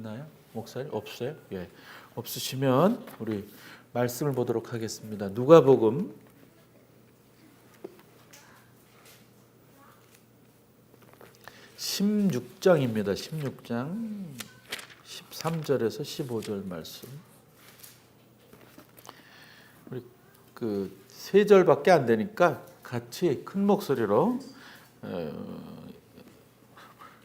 있나요? 목사님 없어요? 예. 없으시면 우리 말씀을 보도록 하겠습니다. 누가복음 16장입니다. 16장 13절에서 15절 말씀. 우리 그 세 절밖에 안 되니까 같이 큰 목소리로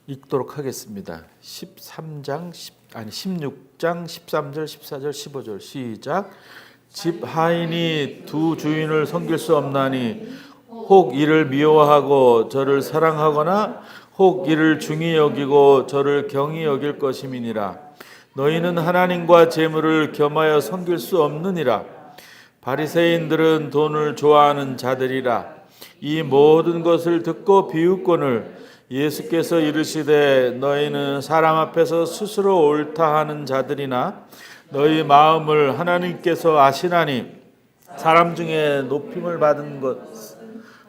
읽도록 하겠습니다. 16장 13절, 14절, 15절 시작. 집 하인이 두 주인을 섬길 수 없나니 혹 이를 미워하고 저를 사랑하거나 혹 이를 중히 여기고 저를 경히 여길 것임이니라. 너희는 하나님과 재물을 겸하여 섬길 수 없느니라. 바리새인들은 돈을 좋아하는 자들이라. 이 모든 것을 듣고 비웃거늘 예수께서 이르시되 너희는 사람 앞에서 스스로 옳다 하는 자들이나 너희 마음을 하나님께서 아시나니 사람 중에 높임을 받은 것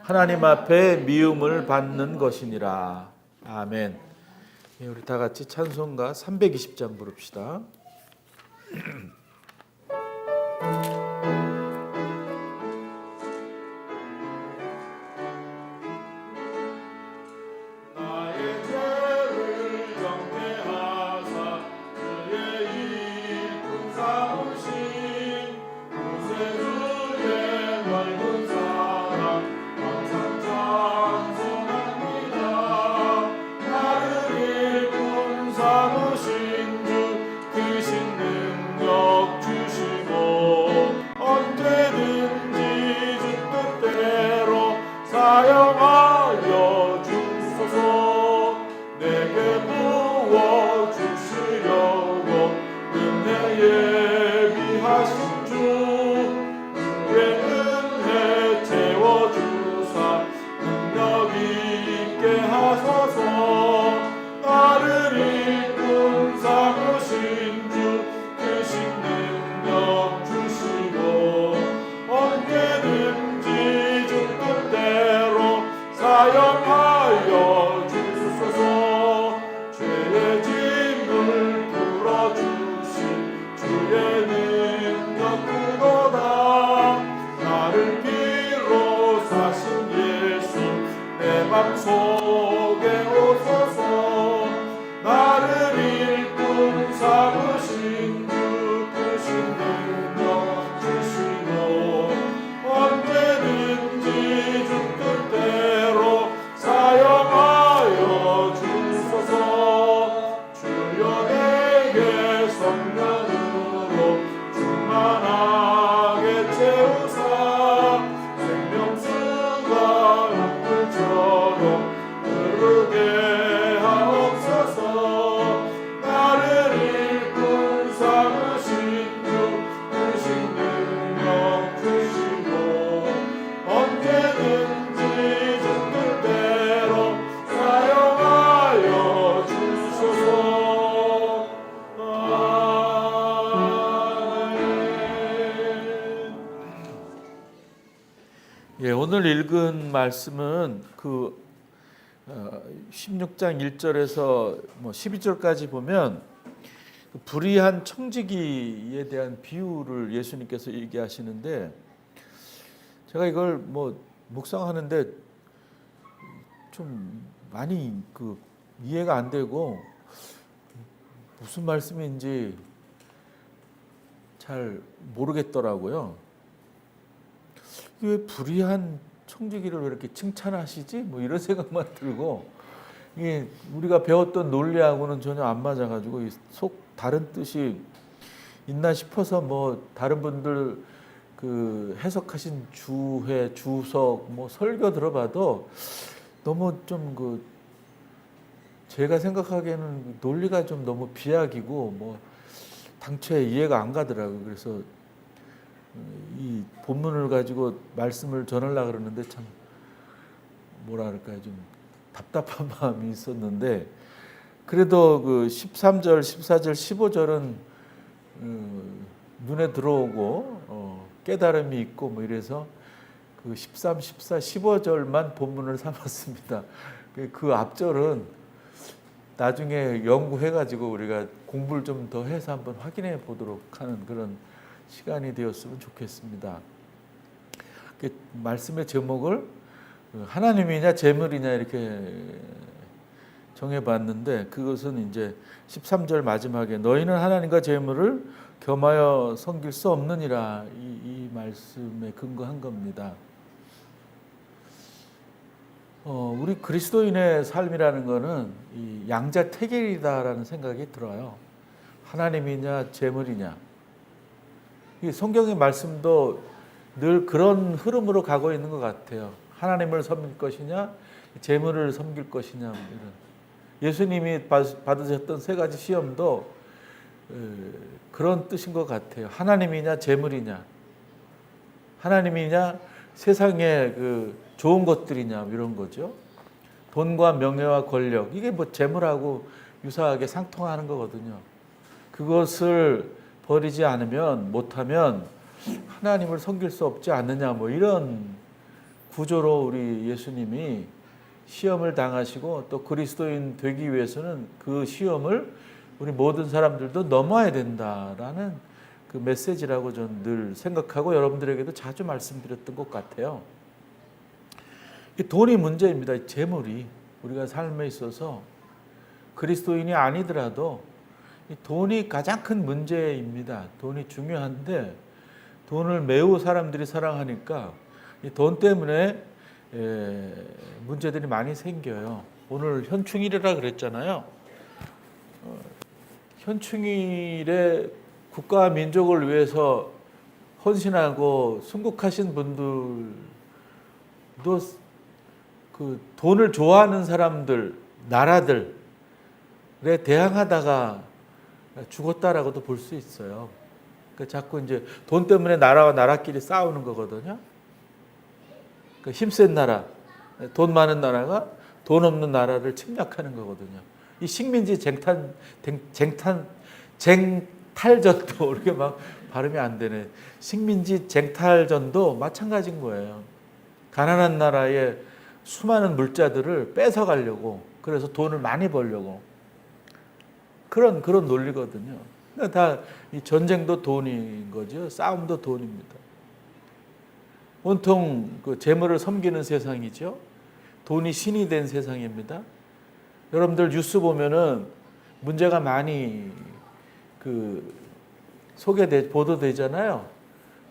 하나님 앞에 미움을 받는 것이니라. 아멘. 우리 다 같이 찬송가 320장 부릅시다. 사용하여 주소서. 내게 부어 주시려고 은혜 예비하신 주의 은혜 채워주사 능력 있게 하소서. 나를 이끈 삼으신 주 크신 능력 주시고 언제든지 주 뜻대로 사용하여 주소서. 죄의 짐을 풀어주신 주의 능력 크도다. 나를 피로 사신 예수 내 맘속에 오소서. 나를 일꾼 삼으신 주 크신 능력 주시고 언제든지 주 뜻대로 사용하여 주소서. 주여 내게 성령으로 충만하게 채우사 생명수가 흙물처럼 흐르게 하옵소서. 나를 일꾼 삼으신 주 크신 능력 주시고 언제든지 주 뜻대로 사용하여 주소서. 아멘. 예, 오늘 읽은 말씀은 그 16장 1절에서 12절까지 보면 그 불의한 청지기에 대한 비유를 예수님께서 얘기하시는데 제가 이걸 묵상하는데 좀 많이 그 이해가 안 되고 무슨 말씀인지 잘 모르겠더라고요. 왜 불의한 청지기를 왜 이렇게 칭찬하시지? 이런 생각만 들고 이게 우리가 배웠던 논리하고는 전혀 안 맞아가지고 속 다른 뜻이 있나 싶어서 다른 분들 그 해석하신 주회, 주석, 설교 들어봐도 너무 좀 그 제가 생각하기에는 논리가 좀 너무 비약이고 당초에 이해가 안 가더라고요. 그래서 이 본문을 가지고 말씀을 전하려고 그러는데 참 뭐랄까요, 좀 답답한 마음이 있었는데 그래도 그 13절, 14절, 15절은 눈에 들어오고 깨달음이 있고 이래서 그 13, 14, 15절만 본문을 삼았습니다. 그 앞절은 나중에 연구해가지고 우리가 공부를 좀 더 해서 한번 확인해 보도록 하는 그런 시간이 되었으면 좋겠습니다. 말씀의 제목을 하나님이냐 재물이냐 이렇게 정해봤는데, 그것은 이제 13절 마지막에 너희는 하나님과 재물을 겸하여 섬길 수 없느니라, 이 말씀에 근거한 겁니다. 우리 그리스도인의 삶이라는 것은 이 양자택일이다라는 생각이 들어요. 하나님이냐 재물이냐. 이 성경의 말씀도 늘 그런 흐름으로 가고 있는 것 같아요. 하나님을 섬길 것이냐 재물을 섬길 것이냐. 이런. 예수님이 받으셨던 세 가지 시험도 그런 뜻인 것 같아요. 하나님이냐 재물이냐, 하나님이냐 세상의 그 좋은 것들이냐, 이런 거죠. 돈과 명예와 권력, 이게 뭐 재물하고 유사하게 상통하는 거거든요. 그것을 버리지 않으면, 못하면 하나님을 섬길 수 없지 않느냐, 뭐 이런 구조로 우리 예수님이 시험을 당하시고, 또 그리스도인 되기 위해서는 그 시험을 우리 모든 사람들도 넘어야 된다라는 그 메시지라고 저는 늘 생각하고 여러분들에게도 자주 말씀드렸던 것 같아요. 돈이 문제입니다. 재물이 우리가 삶에 있어서 그리스도인이 아니더라도 돈이 가장 큰 문제입니다. 돈이 중요한데 돈을 매우 사람들이 사랑하니까 이 돈 때문에 문제들이 많이 생겨요. 오늘 현충일이라 그랬잖아요. 현충일에 국가와 민족을 위해서 헌신하고 순국하신 분들도 그 돈을 좋아하는 사람들, 나라들에 대항하다가 죽었다라고도 볼 수 있어요. 그러니까 자꾸 이제 돈 때문에 나라와 나라끼리 싸우는 거거든요. 그러니까 힘센 나라, 돈 많은 나라가 돈 없는 나라를 침략하는 거거든요. 이 식민지 쟁탈전도 이렇게 막 발음이 안 되네. 식민지 쟁탈전도 마찬가지인 거예요. 가난한 나라의 수많은 물자들을 뺏어 가려고, 그래서 돈을 많이 벌려고, 그런 논리거든요. 다 이 전쟁도 돈인 거죠. 싸움도 돈입니다. 온통 그 재물을 섬기는 세상이죠. 돈이 신이 된 세상입니다. 여러분들 뉴스 보면은 문제가 많이 보도되잖아요.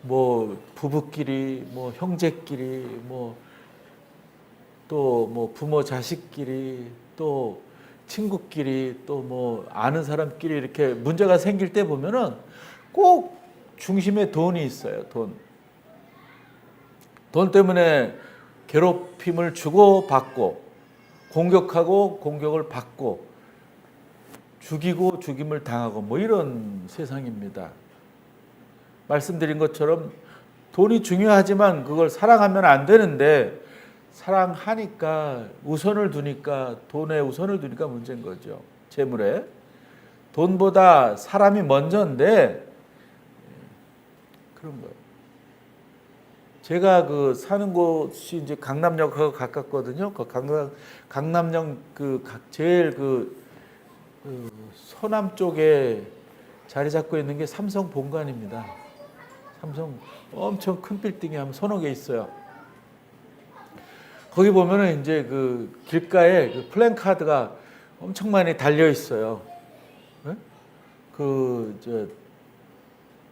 뭐 부부끼리, 뭐 형제끼리, 또 부모 자식끼리, 또 친구끼리, 또 뭐 아는 사람끼리 이렇게 문제가 생길 때 보면은 꼭 중심에 돈이 있어요. 돈 때문에 괴롭힘을 주고 받고, 공격하고 공격을 받고, 죽이고 죽임을 당하고, 뭐 이런 세상입니다. 말씀드린 것처럼 돈이 중요하지만 그걸 사랑하면 안 되는데, 사랑하니까 우선을 두니까, 돈에 우선을 두니까 문제인 거죠. 재물에. 돈보다 사람이 먼저인데 그런 거예요. 제가 그 사는 곳이 이제 강남역하고 가깝거든요. 그 강남역 제일 서남 쪽에 자리 잡고 있는 게 삼성 본관입니다. 삼성 엄청 큰 빌딩이 한 서너 개 있어요. 거기 보면은 이제 그 길가에 그 플랜카드가 엄청 많이 달려 있어요. 네?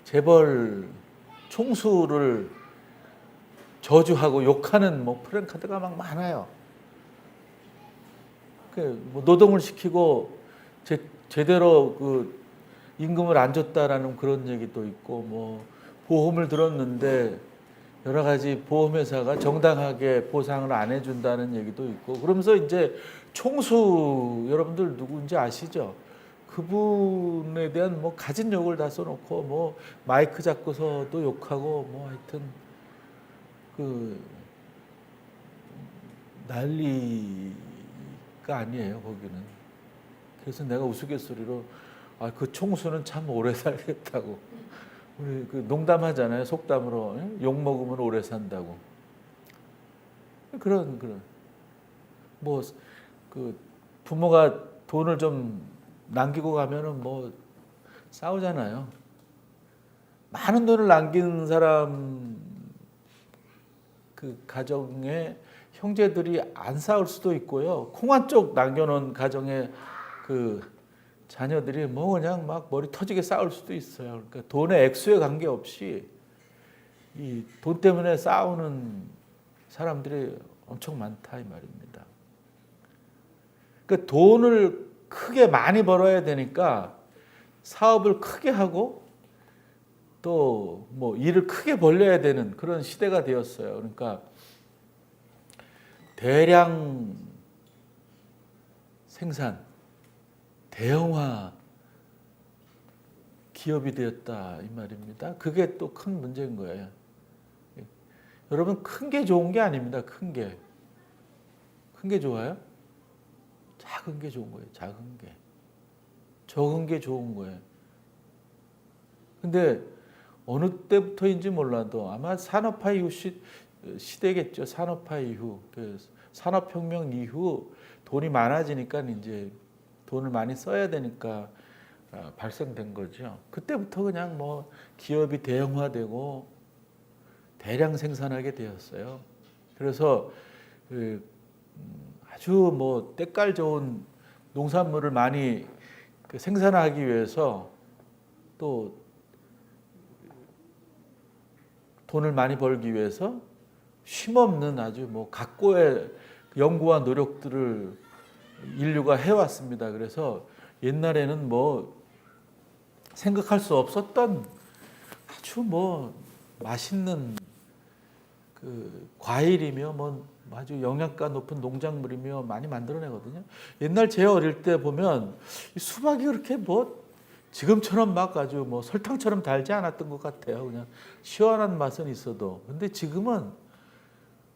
재벌 총수를 저주하고 욕하는 플랜카드가 막 많아요. 노동을 시키고 제대로 그 임금을 안 줬다라는 그런 얘기도 있고, 보험을 들었는데 여러 가지 보험회사가 정당하게 보상을 안 해준다는 얘기도 있고, 그러면서 이제 총수 여러분들 누구인지 아시죠? 그분에 대한 가진 욕을 다 써놓고 마이크 잡고서도 욕하고 하여튼 난리가 아니에요 거기는. 그래서 내가 우스갯소리로 그 총수는 참 오래 살겠다고, 우리 농담하잖아요. 속담으로 욕 먹으면 오래 산다고. 그런 부모가 돈을 좀 남기고 가면은 뭐 싸우잖아요. 많은 돈을 남긴 사람 그 가정에 형제들이 안 싸울 수도 있고요. 콩한 쪽 남겨놓은 가정에 그 자녀들이 뭐 그냥 막 머리 터지게 싸울 수도 있어요. 그러니까 돈의 액수에 관계없이 이 돈 때문에 싸우는 사람들이 엄청 많다 이 말입니다. 그러니까 돈을 크게 많이 벌어야 되니까 사업을 크게 하고 또 뭐 일을 크게 벌려야 되는 그런 시대가 되었어요. 그러니까 대량 생산, 대형화 기업이 되었다 이 말입니다. 그게 또 큰 문제인 거예요. 여러분 큰 게 좋은 게 아닙니다. 큰 게 좋아요? 작은 게 좋은 거예요. 작은 게. 적은 게 좋은 거예요. 근데 어느 때부터인지 몰라도 아마 산업화 이후 시대겠죠. 산업화 이후. 그 산업혁명 이후 돈이 많아지니까 이제 돈을 많이 써야 되니까 발생된 거죠. 그때부터 그냥 뭐 기업이 대형화되고 대량 생산하게 되었어요. 그래서 아주 뭐 때깔 좋은 농산물을 많이 생산하기 위해서 또 돈을 많이 벌기 위해서 쉼없는 아주 뭐 각고의 연구와 노력들을 인류가 해왔습니다. 그래서 옛날에는 뭐 생각할 수 없었던 아주 뭐 맛있는 그 과일이며 뭐 아주 영양가 높은 농작물이며 많이 만들어내거든요. 옛날 제 어릴 때 보면 수박이 그렇게 뭐 지금처럼 막 아주 뭐 설탕처럼 달지 않았던 것 같아요. 그냥 시원한 맛은 있어도. 근데 지금은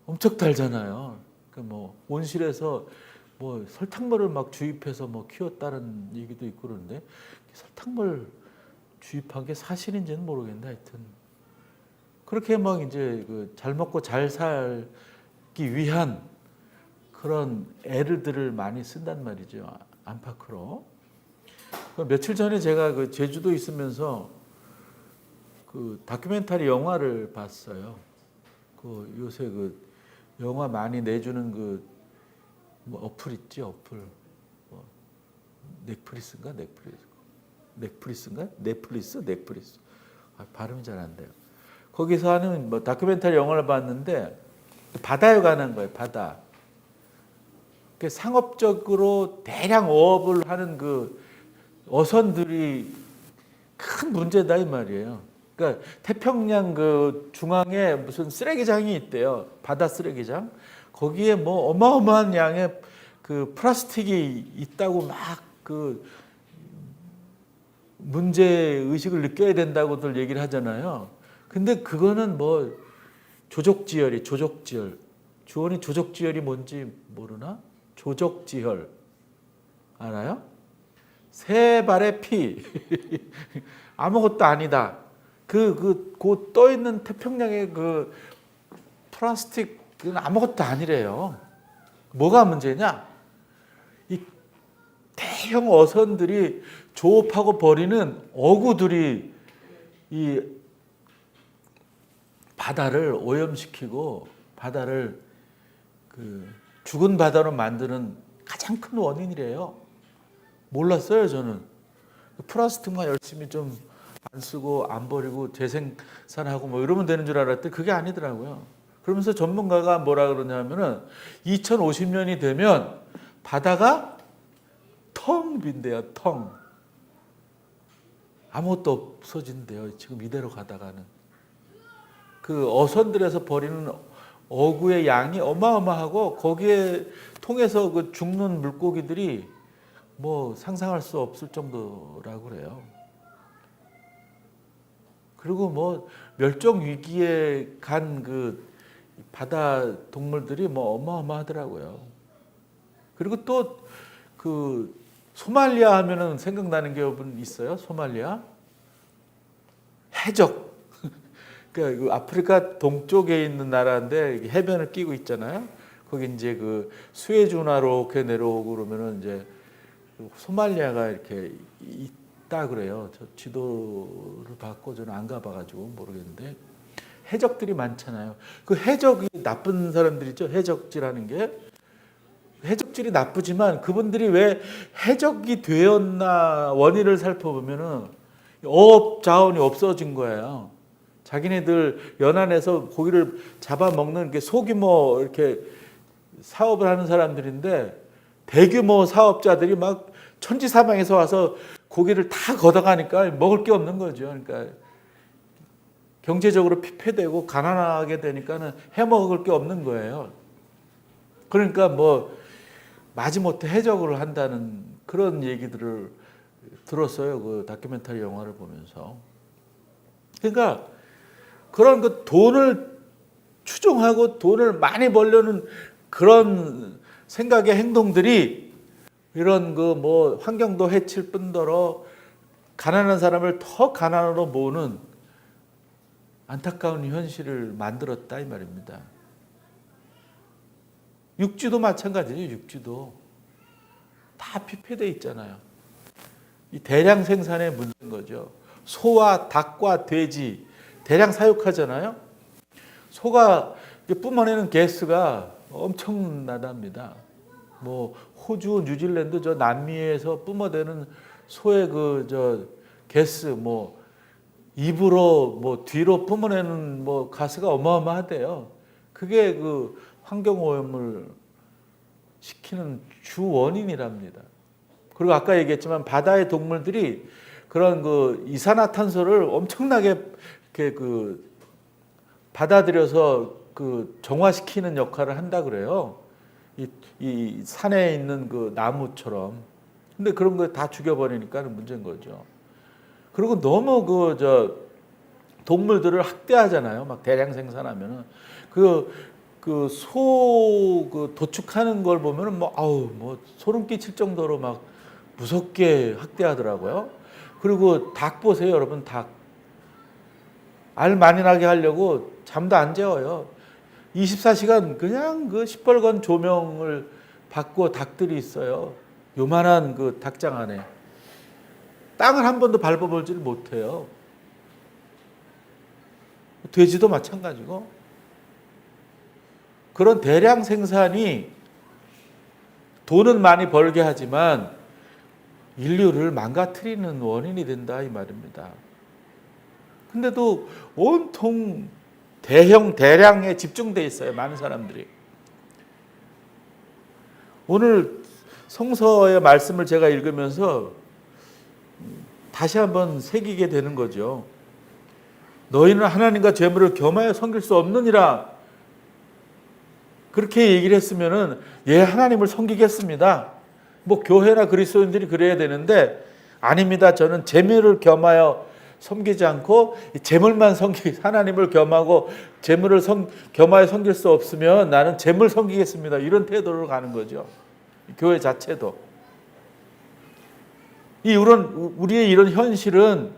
엄청 달잖아요. 그 뭐 온실에서 뭐 설탕물을 막 주입해서 뭐 키웠다는 얘기도 있고 그러는데 설탕물 주입한 게 사실인지는 모르겠는데 하여튼 그렇게 막 이제 그 잘 먹고 잘 살기 위한 그런 애들을 많이 쓴단 말이죠. 안팎으로. 며칠 전에 제가 그 제주도 있으면서 그 다큐멘터리 영화를 봤어요. 그 요새 그 영화 많이 내주는 그 뭐 어플 있지 어플. 뭐 넷플릭스인가 넷플릭스. 발음이 잘 안 돼요. 거기서 하는 뭐 다큐멘터리 영화를 봤는데 바다에 관한 거예요. 바다. 그 상업적으로 대량 어업을 하는 그 어선들이 큰 문제다 이 말이에요. 그러니까 태평양 그 중앙에 무슨 쓰레기장이 있대요. 바다 쓰레기장. 거기에 뭐 어마어마한 양의 그 플라스틱이 있다고 막 그 문제 의식을 느껴야 된다고들 얘기를 하잖아요. 근데 그거는 뭐 조족지혈이 조족지혈. 주원이 조족지혈이 뭔지 모르나? 조족지혈 알아요? 세 발의 피 아무것도 아니다. 그 떠 있는 태평양의 그 플라스틱은 아무것도 아니래요. 뭐가 문제냐? 이 대형 어선들이 조업하고 버리는 어구들이 이 바다를 오염시키고 바다를 그 죽은 바다로 만드는 가장 큰 원인이래요. 몰랐어요 저는. 플라스틱만 열심히 좀 안 쓰고 안 버리고 재생산하고 뭐 이러면 되는 줄 알았더니 그게 아니더라고요. 그러면서 전문가가 뭐라 그러냐면은 2050년이 되면 바다가 텅 빈대요. 텅. 아무것도 없어진대요. 지금 이대로 가다가는. 그 어선들에서 버리는 어구의 양이 어마어마하고 거기에 통해서 그 죽는 물고기들이 뭐 상상할 수 없을 정도라고 그래요. 그리고 뭐 멸종 위기에 간 그 바다 동물들이 뭐 어마어마하더라고요. 그리고 또 그 소말리아 하면은 생각나는 게 있어요. 소말리아 해적. 그러니까 그 아프리카 동쪽에 있는 나라인데 해변을 끼고 있잖아요. 거기 이제 그 수에즈 운하로 이렇게 내려오고 그러면은 이제 소말리아가 이렇게 있다 그래요. 저 지도를 받고 저는 안 가봐가지고 모르겠는데 해적들이 많잖아요. 그 해적이 나쁜 사람들이죠. 해적질하는 게 해적질이 나쁘지만 그분들이 왜 해적이 되었나 원인을 살펴보면은 어업 자원이 없어진 거예요. 자기네들 연안에서 고기를 잡아먹는 게 소규모 이렇게 사업을 하는 사람들인데 대규모 사업자들이 막 천지사방에서 와서 고기를 다 걷어가니까 먹을 게 없는 거죠. 그러니까 경제적으로 피폐되고 가난하게 되니까는 해먹을 게 없는 거예요. 그러니까 뭐 마지못해 해적을 한다는 그런 얘기들을 들었어요. 그 다큐멘터리 영화를 보면서. 그러니까 그런 그 돈을 추종하고 돈을 많이 벌려는 그런 생각의 행동들이 이런 그 뭐 환경도 해칠 뿐더러 가난한 사람을 더 가난으로 모으는 안타까운 현실을 만들었다 이 말입니다. 육지도 마찬가지예요. 육지도 다 피폐돼 있잖아요. 이 대량 생산의 문제인 거죠. 소와 닭과 돼지 대량 사육하잖아요. 소가 뿜어내는 가스가 엄청나답니다. 뭐 호주, 뉴질랜드 저 남미에서 뿜어내는 소의 그 저 가스 뭐 입으로 뭐 뒤로 뿜어내는 뭐 가스가 어마어마하대요. 그게 그 환경 오염을 시키는 주 원인이랍니다. 그리고 아까 얘기했지만 바다의 동물들이 그런 그 이산화탄소를 엄청나게 이렇게 그 받아들여서 그 정화시키는 역할을 한다 그래요. 이 산에 있는 그 나무처럼. 근데 그런 거 다 죽여버리니까 문제인 거죠. 그리고 너무 그 저 동물들을 학대하잖아요. 막 대량 생산하면은 그 소 그 도축하는 걸 보면은 뭐 아우 뭐 소름 끼칠 정도로 막 무섭게 학대하더라고요. 그리고 닭 보세요, 여러분. 닭. 알 많이 나게 하려고 잠도 안 재워요. 24시간 그냥 그 시뻘건 조명을 받고 닭들이 있어요. 요만한 그 닭장 안에. 땅을 한 번도 밟아보지를 못해요. 돼지도 마찬가지고. 그런 대량 생산이 돈은 많이 벌게 하지만 인류를 망가뜨리는 원인이 된다 이 말입니다. 근데도 온통 대량에 집중돼 있어요. 많은 사람들이. 오늘 성서의 말씀을 제가 읽으면서 다시 한번 새기게 되는 거죠. 너희는 하나님과 재물을 겸하여 섬길 수 없느니라. 그렇게 얘기를 했으면은 예, 하나님을 섬기겠습니다. 뭐 교회나 그리스도인들이 그래야 되는데 아닙니다. 저는 재물을 겸하여 섬기지 않고 재물만 하나님을 겸하고 재물을 겸하여 섬길 수 없으면 나는 재물 섬기겠습니다. 이런 태도로 가는 거죠. 교회 자체도. 우리의 이런 현실은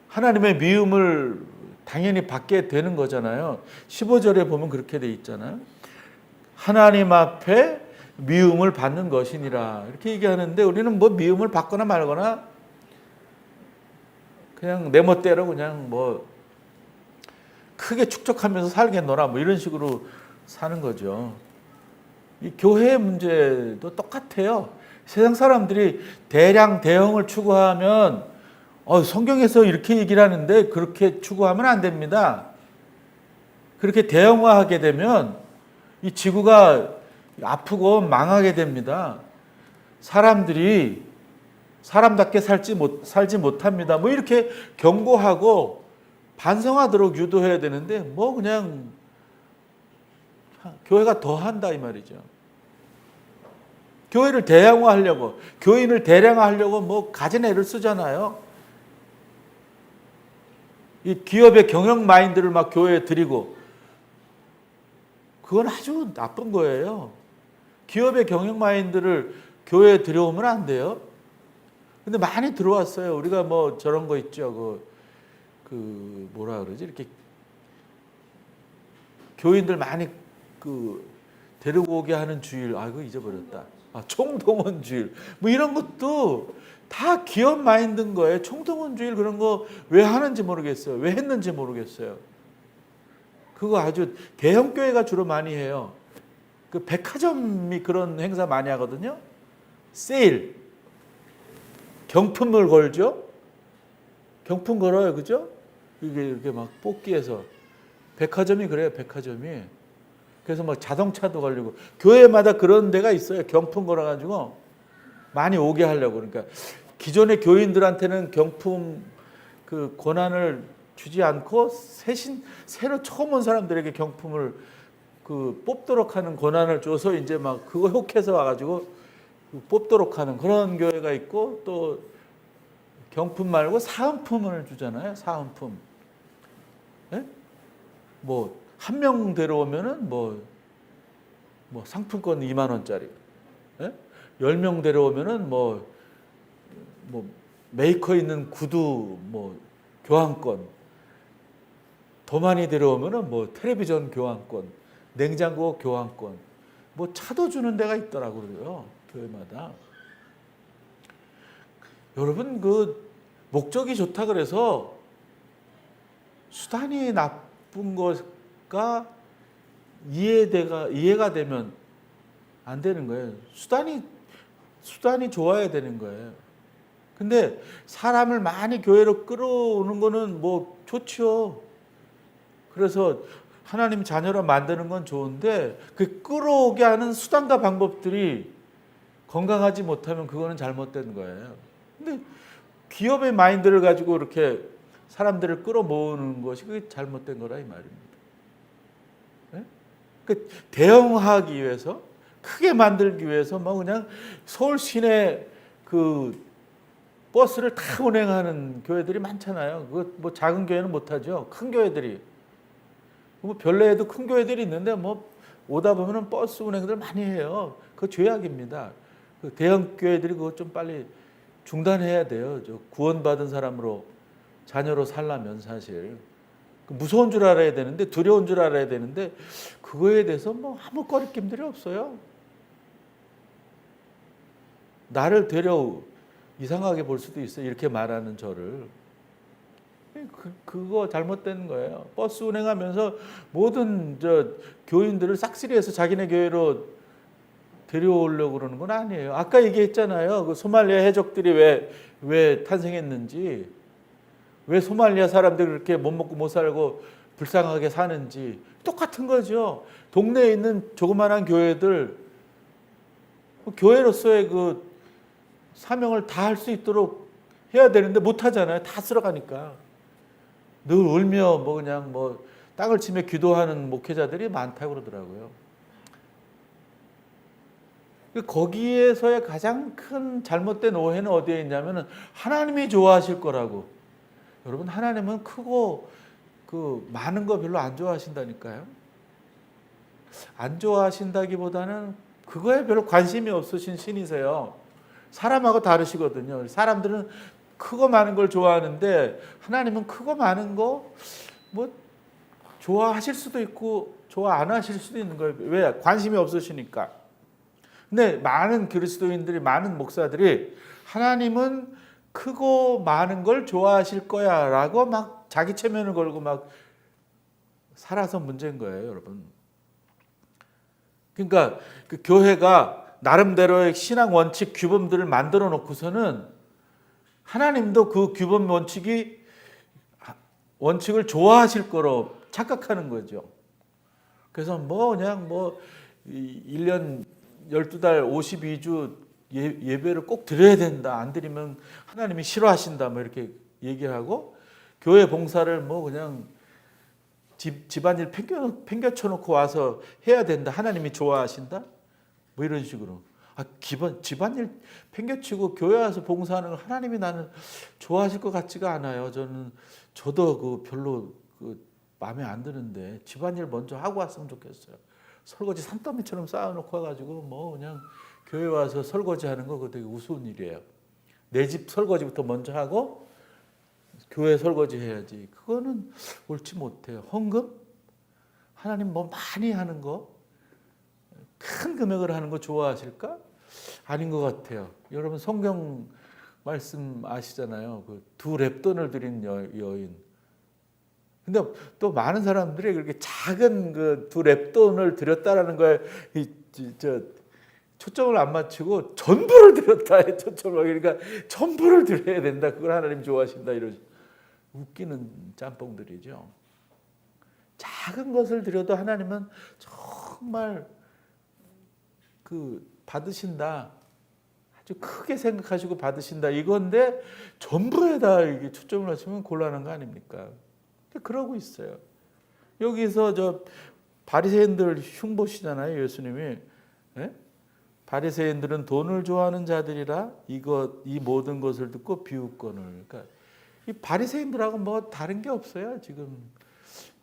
하나님의 미움을 당연히 받게 되는 거잖아요. 15절에 보면 그렇게 돼 있잖아요. 하나님 앞에 미움을 받는 것이니라. 이렇게 얘기하는데 우리는 뭐 미움을 받거나 말거나 그냥 내 멋대로 그냥 뭐 크게 축적하면서 살겠노라 뭐 이런 식으로 사는 거죠. 이 교회의 문제도 똑같아요. 세상 사람들이 대량 대형을 추구하면 성경에서 이렇게 얘기를 하는데 그렇게 추구하면 안 됩니다. 그렇게 대형화하게 되면 이 지구가 아프고 망하게 됩니다. 사람들이 사람답게 살지 못합니다. 뭐 이렇게 경고하고 반성하도록 유도해야 되는데 뭐 그냥 교회가 더 한다 이 말이죠. 교회를 대량화하려고, 교인을 대량화하려고 뭐 가진 애를 쓰잖아요. 이 기업의 경영 마인드를 막 교회에 드리고 그건 아주 나쁜 거예요. 기업의 경영 마인드를 교회에 들여오면 안 돼요. 근데 많이 들어왔어요. 우리가 뭐 저런 거 있죠. 그 뭐라 그러지? 이렇게 교인들 많이 그 데리고 오게 하는 주일. 그거 잊어버렸다. 총동원주일 뭐 이런 것도 다 기업 마인드인 거예요. 총동원주일 그런 거 왜 하는지 모르겠어요. 왜 했는지 모르겠어요. 그거 아주 대형 교회가 주로 많이 해요. 그 백화점이 그런 행사 많이 하거든요. 세일, 경품을 걸죠. 경품 걸어요, 그죠? 이게 이렇게 막 뽑기해서 백화점이 그래요, 백화점이. 그래서 막 자동차도 걸리고 교회마다 그런 데가 있어요. 경품 걸어가지고 많이 오게 하려고. 그러니까 기존의 교인들한테는 경품 그 권한을 주지 않고 새로 처음 온 사람들에게 경품을 그 뽑도록 하는 권한을 줘서 이제 막 그거 혹해서 와가지고 뽑도록 하는 그런 교회가 있고, 또 경품 말고 사은품을 주잖아요. 사은품. 예? 뭐 한 명 데려오면은 뭐 상품권 2만 원짜리. 예? 10명 데려오면은 뭐 메이커 있는 구두 뭐 교환권. 더 많이 데려오면은 뭐 텔레비전 교환권, 냉장고 교환권, 뭐 차도 주는 데가 있더라고요. 교회마다. 여러분 그 목적이 좋다 그래서 수단이 나쁜 거가 이해가 되면 안 되는 거예요. 수단이 좋아야 되는 거예요. 근데 사람을 많이 교회로 끌어오는 거는 뭐 좋죠. 그래서 하나님 자녀로 만드는 건 좋은데 그 끌어오게 하는 수단과 방법들이 건강하지 못하면 그거는 잘못된 거예요. 근데 기업의 마인드를 가지고 이렇게 사람들을 끌어모으는 것이 그게 잘못된 거라 이 말입니다. 네? 그 대형화하기 위해서, 크게 만들기 위해서 뭐 그냥 서울 시내 그 버스를 다 운행하는 교회들이 많잖아요. 그 뭐 작은 교회는 못하죠. 큰 교회들이. 뭐 별내에도 큰 교회들이 있는데 뭐 오다 보면은 버스 운행들 많이 해요. 그거 죄악입니다. 그 대형 교회들이 그거 좀 빨리 중단해야 돼요. 저 구원받은 사람으로 자녀로 살려면 사실 무서운 줄 알아야 되는데, 두려운 줄 알아야 되는데 그거에 대해서 뭐 아무 거리낌들이 없어요. 나를 되려 이상하게 볼 수도 있어요. 이렇게 말하는 저를. 그거 잘못된 거예요. 버스 운행하면서 모든 교인들을 싹쓸이해서 자기네 교회로 데려오려고 그러는 건 아니에요. 아까 얘기했잖아요. 그 소말리아 해적들이 왜 탄생했는지, 왜 소말리아 사람들이 그렇게 못 먹고 못 살고 불쌍하게 사는지 똑같은 거죠. 동네에 있는 조그마한 교회들, 교회로서의 그 사명을 다 할 수 있도록 해야 되는데 못 하잖아요. 다 쓸어가니까. 늘 울며 뭐 그냥 뭐 땅을 치며 기도하는 목회자들이 많다고 그러더라고요. 거기에서의 가장 큰 잘못된 오해는 어디에 있냐면은 하나님이 좋아하실 거라고. 여러분 하나님은 크고 그 많은 거 별로 안 좋아하신다니까요. 안 좋아하신다기보다는 그거에 별로 관심이 없으신 신이세요. 사람하고 다르시거든요. 사람들은 크고 많은 걸 좋아하는데 하나님은 크고 많은 거 뭐 좋아하실 수도 있고 좋아 안 하실 수도 있는 거예요. 왜? 관심이 없으시니까. 근데 많은 그리스도인들이, 많은 목사들이 하나님은 크고 많은 걸 좋아하실 거야 라고 막 자기 체면을 걸고 막 살아서 문제인 거예요, 여러분. 그러니까 그 교회가 나름대로의 신앙 원칙 규범들을 만들어 놓고서는 하나님도 그 규범 원칙을 좋아하실 거로 착각하는 거죠. 그래서 뭐 그냥 뭐 1년 12달 52주 예배를 꼭 드려야 된다. 안 드리면 하나님이 싫어하신다. 뭐 이렇게 얘기하고 교회 봉사를 뭐 그냥 집안일 팽겨쳐 놓고 와서 해야 된다. 하나님이 좋아하신다. 뭐 이런 식으로. 집안일 팽겨치고 교회 와서 봉사하는 걸 하나님이 나는 좋아하실 것 같지가 않아요. 저도 그 별로 그 마음에 안 드는데 집안일 먼저 하고 왔으면 좋겠어요. 설거지 산더미처럼 쌓아놓고 와가지고 뭐 그냥 교회 와서 설거지하는 거 그거 되게 우스운 일이에요. 내 집 설거지부터 먼저 하고 교회 설거지 해야지. 그거는 옳지 못해요. 헌금? 하나님 뭐 많이 하는 거, 큰 금액을 하는 거 좋아하실까? 아닌 것 같아요. 여러분 성경 말씀 아시잖아요. 그 두 렙돈을 드린 여인. 근데 또 많은 사람들이 그렇게 작은 그 두 렙돈을 드렸다라는 거에 초점을 안 맞추고 전부를 드렸다에 초점을, 그러니까 전부를 드려야 된다. 그걸 하나님 좋아하신다. 이런 웃기는 짬뽕들이죠. 작은 것을 드려도 하나님은 정말 그 받으신다. 아주 크게 생각하시고 받으신다. 이건데 전부에다 이게 초점을 맞추면 곤란한 거 아닙니까? 그러고 있어요. 여기서 저 바리새인들 흉보시잖아요, 예수님이. 예? 바리새인들은 돈을 좋아하는 자들이라 이 모든 것을 듣고 비웃거늘. 그러니까 이 바리새인들하고 뭐 다른 게 없어요. 지금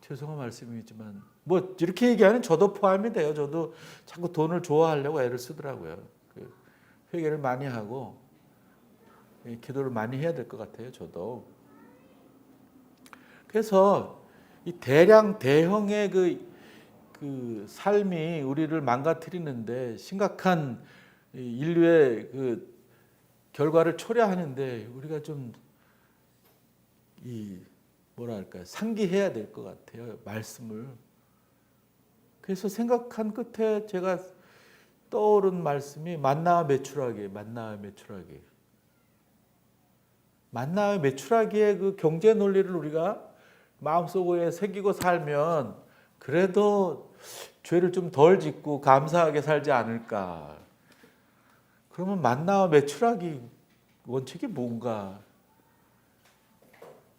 죄송한 말씀이지만 뭐 이렇게 얘기하는 저도 포함이 돼요. 저도 자꾸 돈을 좋아하려고 애를 쓰더라고요. 그 회개를 많이 하고 기도를 많이 해야 될 것 같아요. 저도. 그래서 이 대형의 그 삶이 우리를 망가뜨리는데 심각한 인류의 그 결과를 초래하는데 우리가 좀 뭐랄까요, 상기해야 될 것 같아요. 말씀을. 그래서 생각한 끝에 제가 떠오른 말씀이 만나와 메추라기. 만나와 메추라기의 그 경제 논리를 우리가 마음속에 새기고 살면 그래도 죄를 좀 덜 짓고 감사하게 살지 않을까. 그러면 만나와 메추라기 원칙이 뭔가?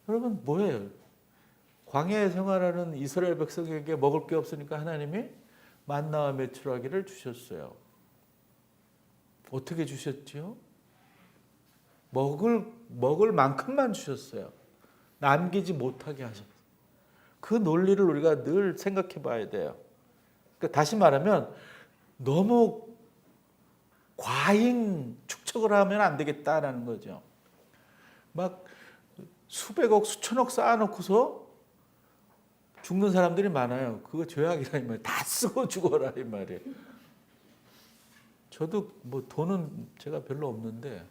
여러분 뭐예요? 광야에 생활하는 이스라엘 백성에게 먹을 게 없으니까 하나님이 만나와 메추라기를 주셨어요. 어떻게 주셨지요? 먹을 만큼만 주셨어요. 남기지 못하게 하셨어요. 그 논리를 우리가 늘 생각해 봐야 돼요. 그러니까 다시 말하면 너무 과잉 축적을 하면 안 되겠다라는 거죠. 막 수백억, 수천억 쌓아놓고서 죽는 사람들이 많아요. 그거 죄악이라 이 말이에요. 다 쓰고 죽어라 이 말이에요. 저도 뭐 돈은 제가 별로 없는데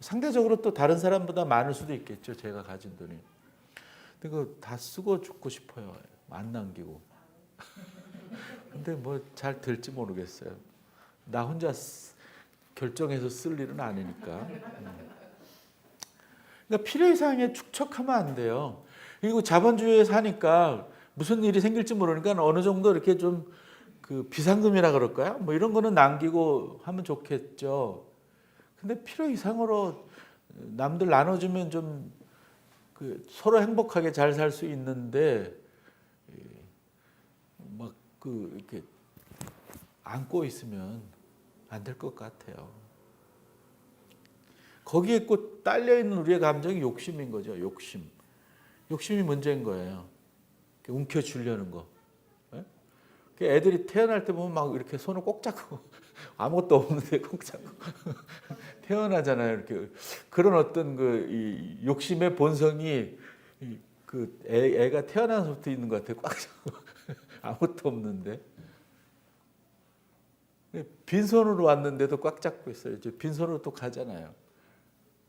상대적으로 또 다른 사람보다 많을 수도 있겠죠. 제가 가진 돈이. 근데 그거 다 쓰고 죽고 싶어요. 안 남기고. 근데 뭐 잘 될지 모르겠어요. 나 혼자 결정해서 쓸 일은 아니니까. 그러니까 필요 이상의 축적하면 안 돼요. 그리고 자본주의에 사니까 무슨 일이 생길지 모르니까 어느 정도 이렇게 좀 그 비상금이라 그럴까요? 뭐 이런 거는 남기고 하면 좋겠죠. 근데 필요 이상으로 남들 나눠주면 좀 그 서로 행복하게 잘 살 수 있는데 막 그 이렇게 안고 있으면 안 될 것 같아요. 거기에 꼭 딸려 있는 우리의 감정이 욕심인 거죠. 욕심이 문제인 거예요. 움켜쥐려는 거. 애들이 태어날 때 보면 막 이렇게 손을 꼭 잡고 아무것도 없는데 꼭 잡고 태어나잖아요. 이렇게 그런 어떤 그 욕심의 본성이 그 애가 태어나서부터 있는 것 같아요. 꽉 잡고 아무것도 없는데 빈손으로 왔는데도 꽉 잡고 있어요. 이제 빈손으로 또 가잖아요.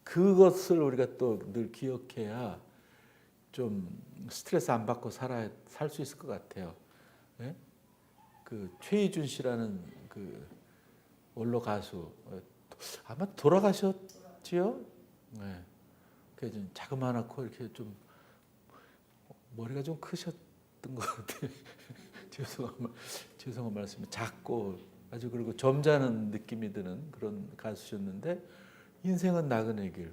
그것을 우리가 또 늘 기억해야 좀 스트레스 안 받고 살 수 있을 것 같아요. 네? 그 최희준 씨라는 그 원로 가수 아마 돌아가셨지요? 네. 그 좀 자그마하고 이렇게 좀 머리가 좀 크셨던 것 같아요. 죄송한 말씀이 작고 아주 그리고 점잖은 느낌이 드는 그런 가수셨는데 인생은 나그네 길.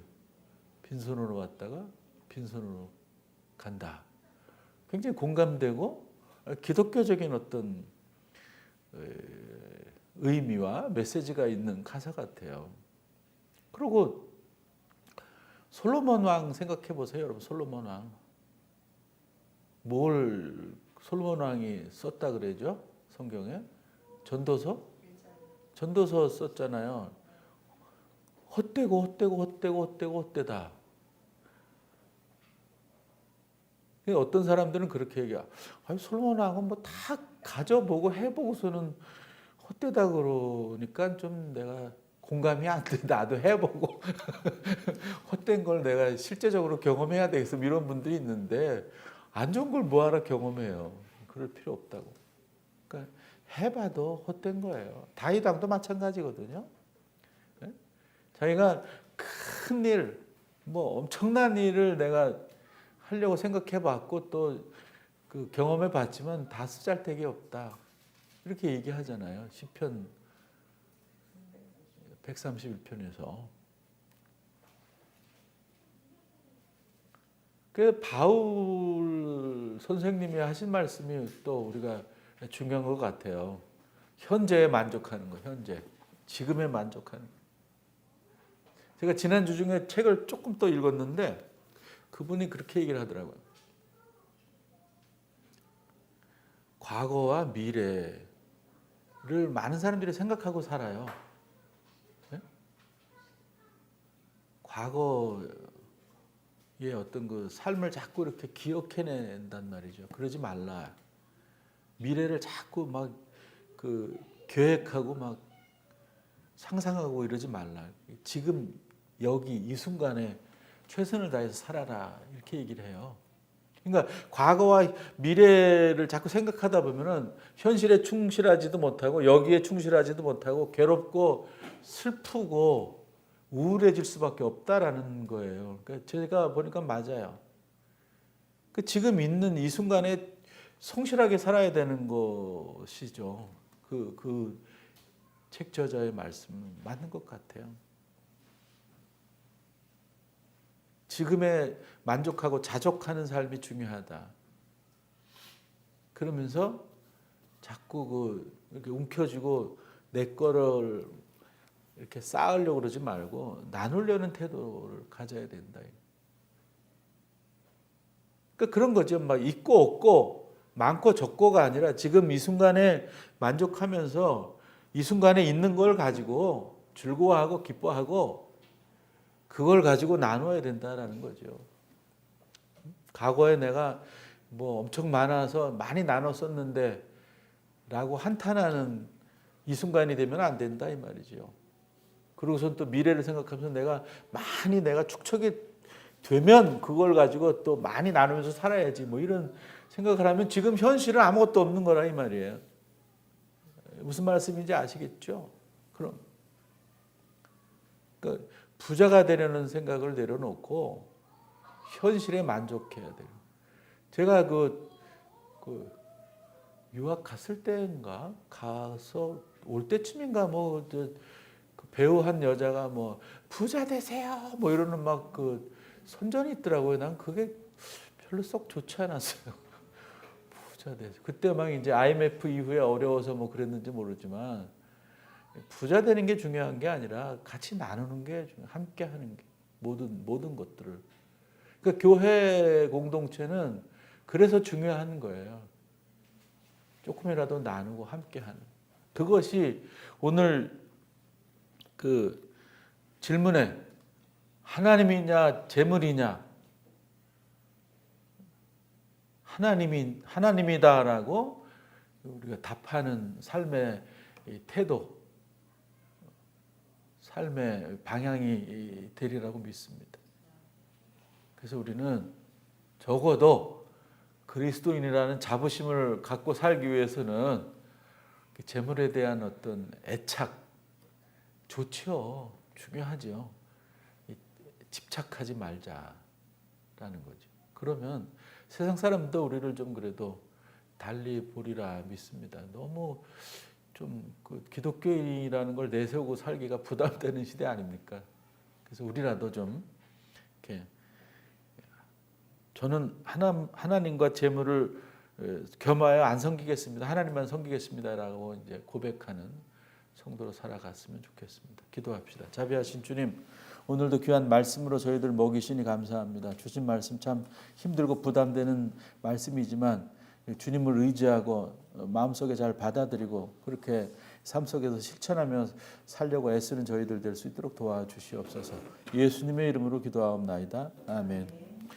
빈손으로 왔다가 빈손으로 간다. 굉장히 공감되고 기독교적인 어떤 의미와 메시지가 있는 가사 같아요. 그리고 솔로몬 왕 생각해 보세요, 여러분. 솔로몬 왕. 뭘 솔로몬 왕이 썼다 그러죠? 성경에? 전도서 썼잖아요. 헛되다. 어떤 사람들은 그렇게 얘기해요. 솔로몬 왕은 뭐 다 가져보고 해보고서는 헛되다 그러니까 좀 내가 공감이 안 돼. 나도 해보고 헛된 걸 내가 실제적으로 경험해야 되겠어. 이런 분들이 있는데 안 좋은 걸 뭐하러 경험해요. 그럴 필요 없다고. 그러니까 해봐도 헛된 거예요. 다이당도 마찬가지거든요. 네? 자기가 큰 일, 뭐 엄청난 일을 내가 하려고 생각해봤고 또 그 경험해봤지만 다 쓰잘데기 없다. 이렇게 얘기하잖아요. 시편 131편에서. 그 바울 선생님이 하신 말씀이 또 우리가 중요한 것 같아요. 현재에 만족하는 거, 현재. 지금에 만족하는 거. 제가 지난주 중에 책을 조금 또 읽었는데 그분이 그렇게 얘기를 하더라고요. 과거와 미래를 많은 사람들이 생각하고 살아요. 네? 과거의 어떤 그 삶을 자꾸 이렇게 기억해낸단 말이죠. 그러지 말라. 미래를 자꾸 막 그 계획하고 막 상상하고 이러지 말라. 지금 여기 이 순간에 최선을 다해서 살아라. 이렇게 얘기를 해요. 그러니까 과거와 미래를 자꾸 생각하다 보면은 현실에 충실하지도 못하고 여기에 충실하지도 못하고 괴롭고 슬프고 우울해질 수밖에 없다라는 거예요. 그러니까 제가 보니까 맞아요. 그 지금 있는 이 순간에 성실하게 살아야 되는 것이죠. 그 책 저자의 말씀은 맞는 것 같아요. 지금에 만족하고 자족하는 삶이 중요하다. 그러면서 자꾸 이렇게 움켜쥐고 내 거를 이렇게 쌓으려고 그러지 말고 나누려는 태도를 가져야 된다. 그러니까 그런 거죠. 막 있고 없고 많고 적고가 아니라 지금 이 순간에 만족하면서 이 순간에 있는 걸 가지고 즐거워하고 기뻐하고 그걸 가지고 나눠야 된다라는 거죠. 과거에 내가 뭐 엄청 많아서 많이 나눴었는데 라고 한탄하는 이 순간이 되면 안 된다 이 말이죠. 그러고선 또 미래를 생각하면서 내가 축적이 되면 그걸 가지고 또 많이 나누면서 살아야지 뭐 이런 생각을 하면 지금 현실은 아무것도 없는 거라 이 말이에요. 무슨 말씀인지 아시겠죠? 그럼 그러니까 부자가 되려는 생각을 내려놓고 현실에 만족해야 돼요. 제가 그 유학 갔을 때인가 가서 올 때쯤인가 뭐 그 배우 한 여자가 뭐 부자 되세요 뭐 이러는 막 그 선전이 있더라고요. 난 그게 별로 썩 좋지 않았어요. 부자 되세요. 그때 막 이제 IMF 이후에 어려워서 뭐 그랬는지 모르지만 부자 되는 게 중요한 게 아니라 같이 나누는 게 함께 하는 게 모든 것들을. 그러니까 교회 공동체는 그래서 중요한 거예요. 조금이라도 나누고 함께 하는. 그것이 오늘 그 질문에 하나님이냐 재물이냐 하나님이다라고 우리가 답하는 삶의 태도, 삶의 방향이 되리라고 믿습니다. 그래서 우리는 적어도 그리스도인이라는 자부심을 갖고 살기 위해서는 재물에 대한 어떤 애착 좋죠. 중요하죠. 집착하지 말자라는 거죠. 그러면 세상 사람도 우리를 좀 그래도 달리 보리라 믿습니다. 너무 좀 그 기독교인이라는 걸 내세우고 살기가 부담되는 시대 아닙니까? 그래서 우리라도 좀 이렇게 저는 하나님과 재물을 겸하여 안 섬기겠습니다. 하나님만 섬기겠습니다라고 이제 고백하는 성도로 살아갔으면 좋겠습니다. 기도합시다. 자비하신 주님, 오늘도 귀한 말씀으로 저희들 먹이시니 감사합니다. 주신 말씀 참 힘들고 부담되는 말씀이지만 주님을 의지하고 마음속에 잘 받아들이고 그렇게 삶 속에서 실천하며 살려고 애쓰는 저희들 될 수 있도록 도와주시옵소서. 예수님의 이름으로 기도하옵나이다. 아멘.